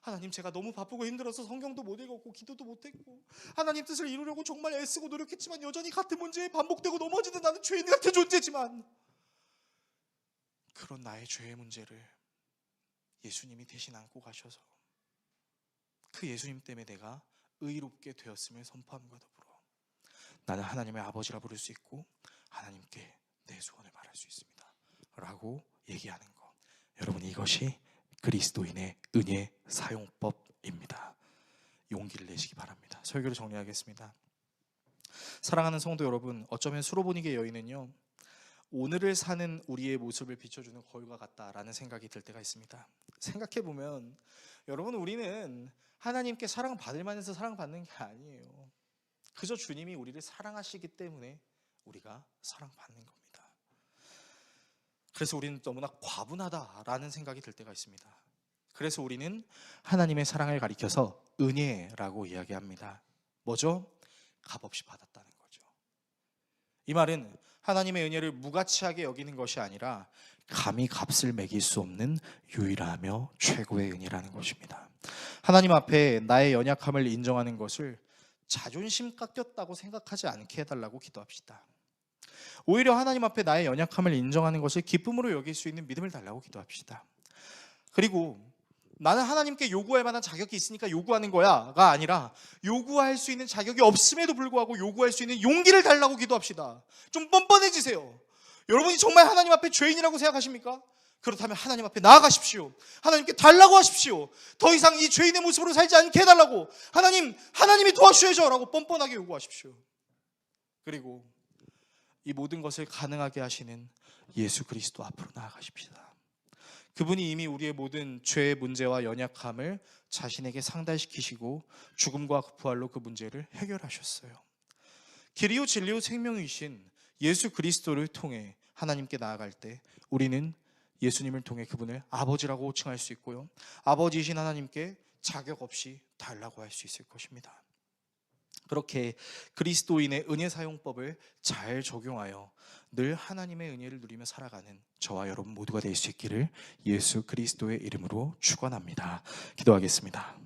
하나님, 제가 너무 바쁘고 힘들어서 성경도 못 읽었고 기도도 못 했고 하나님 뜻을 이루려고 정말 애쓰고 노력했지만 여전히 같은 문제에 반복되고 넘어지는 나는 죄인 같은 존재지만, 그런 나의 죄의 문제를 예수님이 대신 안고 가셔서 그 예수님 때문에 내가 의롭게 되었음을 선포함과 더불어 나는 하나님의 아버지라 부를 수 있고 하나님께 내 소원을 말할 수 있습니다 라고 얘기하는 것, 여러분, 이것이 그리스도인의 은혜 사용법입니다. 용기를 내시기 바랍니다. 설교를 정리하겠습니다. 사랑하는 성도 여러분, 어쩌면 수로보니게 여인은요, 오늘을 사는 우리의 모습을 비춰주는 거울과 같다라는 생각이 들 때가 있습니다. 생각해보면 여러분, 우리는 하나님께 사랑받을 만해서 사랑받는 게 아니에요. 그저 주님이 우리를 사랑하시기 때문에 우리가 사랑받는 겁니다. 그래서 우리는 너무나 과분하다라는 생각이 들 때가 있습니다. 그래서 우리는 하나님의 사랑을 가리켜서 은혜라고 이야기합니다. 뭐죠? 값없이 받았다는 거죠. 이 말은 하나님의 은혜를 무가치하게 여기는 것이 아니라 감히 값을 매길 수 없는 유일하며 최고의 은혜라는 것입니다. 하나님 앞에 나의 연약함을 인정하는 것을 자존심 깎였다고 생각하지 않게 해달라고 기도합시다. 오히려 하나님 앞에 나의 연약함을 인정하는 것을 기쁨으로 여길 수 있는 믿음을 달라고 기도합시다. 그리고 나는 하나님께 요구할 만한 자격이 있으니까 요구하는 거야가 아니라 요구할 수 있는 자격이 없음에도 불구하고 요구할 수 있는 용기를 달라고 기도합시다. 좀 뻔뻔해지세요. 여러분이 정말 하나님 앞에 죄인이라고 생각하십니까? 그렇다면 하나님 앞에 나아가십시오. 하나님께 달라고 하십시오. 더 이상 이 죄인의 모습으로 살지 않게 해달라고, 하나님이 도와주셔야죠 라고 뻔뻔하게 요구하십시오. 그리고 이 모든 것을 가능하게 하시는 예수 그리스도 앞으로 나아가십시다. 그분이 이미 우리의 모든 죄의 문제와 연약함을 자신에게 상달시키시고 죽음과 부활로 그 문제를 해결하셨어요. 길이요 진리요 생명이신 예수 그리스도를 통해 하나님께 나아갈 때 우리는 예수님을 통해 그분을 아버지라고 호칭할 수 있고요, 아버지이신 하나님께 자격 없이 달라고 할 수 있을 것입니다. 그렇게 그리스도인의 은혜 사용법을 잘 적용하여 늘 하나님의 은혜를 누리며 살아가는 저와 여러분 모두가 될 수 있기를 예수 그리스도의 이름으로 축원합니다. 기도하겠습니다.